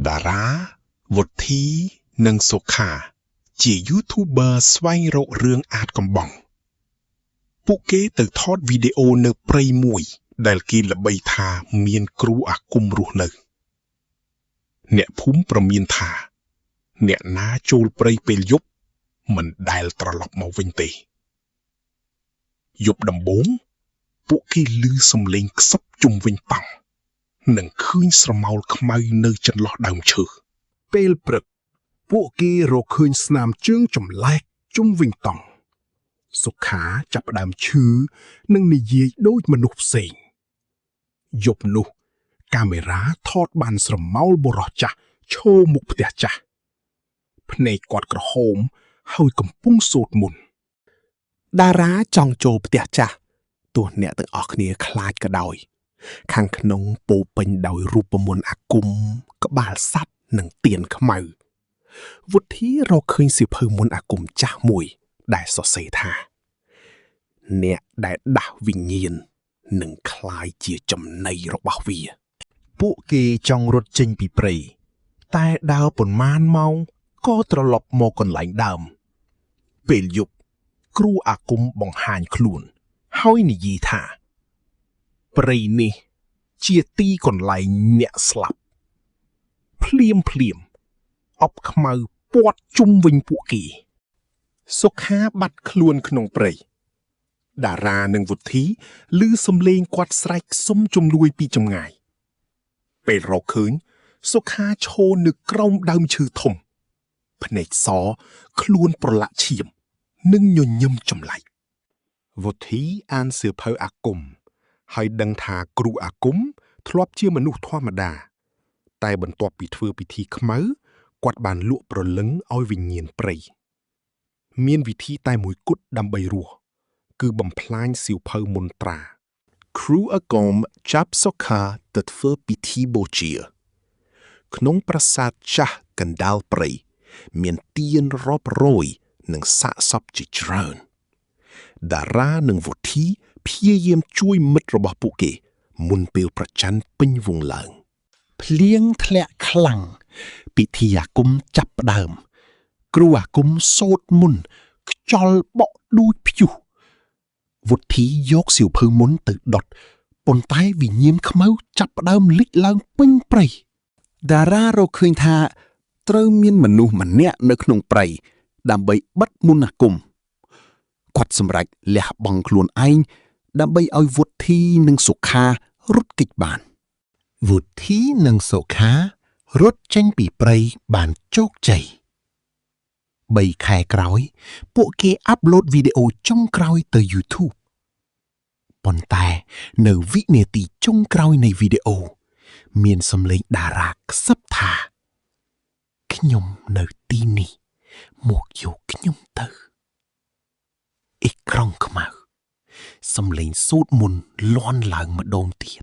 តារាវុធី និងសុខាជា YouTuber ស្វែងរករឿងអាតកំបងពួកគេទៅថតវីដេអូនៅព្រៃមួយដែលគេល្បីថាមានគ្រូអាគមរស់នៅអ្នកភូមិប្រមានថាអ្នកណាចូលព្រៃពេលយប់មិនដែលត្រឡប់មកវិញទេយប់ដំបូងពួកគេឮសំឡេងខ្សឹបជុំវិញតង់និងឃើញស្រមោលខ្មៅនៅចន្លោះដើមឈើពេលព្រឹកពួកគេរកឃើញស្នាមជើងចម្លែកជុំវិញតង់សុខាចាប់ផ្ដើមឈឺនិងនិយាយដូចមនុស្សផ្សេងយប់នោះកាមេរ៉ាថតបានស្រមោលបុរសចាស់ឈរមុខផ្ទះចាស់ភ្នែកគាត់ក្រហមហើយកំពុងសូត្រមន្តតារាចង់ចូលផ្ទះចាស់ទោះអ្នកទាំងអស់គ្នាខ្លាចក៏ដោយខាងក្នុងពោពេញដោយរូបមន្តអាគមក្បាលសត្វនិងទៀនខ្មៅវុធីរកឃើញសៀវភៅមន្តអាគមចាស់មួយដែលសរសេរថាអ្នកដែលដាស់វិញ្ញាណនឹងคล้ายជាចំណីរបស់វាពួកគេចង់រត់ចេញពីព្រៃតែដើរប៉ុន្មានម៉ោងក៏ត្រឡប់មកកន្លែងដើមពេលយប់គ្រូអាគមបង្ហាញខ្លួនហើយនិយាយថាព្រៃនេះជាទីកន្លែងអ្នកស្លាប់ភ្លាមអប់ខ្មៅព័ទ្ធជុំវិញពួកគេសុខាបាត់ខ្លួនក្នុងព្រៃតារានិងវុធីឮសំឡេងគាត់ស្រែកសុំជំនួយពីចម្ងាយពេលរកឃើញសុខាឈរនៅក្រោមដើមឈើធំភ្នែកសខ្លួនប្រឡាក់ឈាមនិងញញឹមចម្លែកវុធីអានសៀវភៅអាគមហើយដឹងថាគ្រូអាគមធ្លាប់ជាមនុស្សធម្មតាតែបន្ទាប់ពីធ្វើពិធីខ្មៅគាត់បានលក់ព្រលឹងឲ្យវិញ្ញាណព្រៃមានវិធីតែមួយគត់ដើម្បីរស់គឺបំផ្លាញសៀវភៅមន្ត្រាគ្រូអាគមចាប់សុខាទៅធ្វើពិធីបូជាក្នុងប្រាសាទចាស់កណ្ដាលព្រៃមានទៀនរាប់រយនិងសាកសពជាច្រើនតារានិងវុធីព្យាយាមជួយមិត្តរបស់ពួកគេមុនពេលប្រច័ណ្ឌពេញវង្សឡើងភ្លៀងធ្លាក់ខ្លាំងពិធីអាគមចាប់ផ្ដើមគ្រូអាគមសូត្រមន្តខ្យល់បក់ដូចព្យុះវុធីយកសៀវភៅមន្តទៅដុតប៉ុន្តែវិញ្ញាណខ្មៅចាប់ផ្ដើមលេចឡើងពេញព្រៃតារារកឃើញថាត្រូវមានមនុស្សម្នាក់នៅក្នុងព្រៃដើម្បីបិទមន្តអាគមគាត់សម្រេចលះបង់ខ្លួនឯងដើម្បីឲ្យវុធីនិងសុខារត់គេចបានវុធីនិងសុខារត់ចេញពីព្រៃបានជោគជ័យ3 ខែក្រោយពួកគេអាប់ឡូតវីដេអូចុងក្រោយទៅ YouTube ប៉ុន្តែនៅវិនាទីចុងក្រោយនៃវីដេអូមានសំឡេងតារាខ្សឹបថាខ្ញុំនៅទីនេះមកយកខ្ញុំទៅអេក្រង់ខ្មៅសំឡេងសូត្រមន្តលាន់ឡើងម្ដងទៀត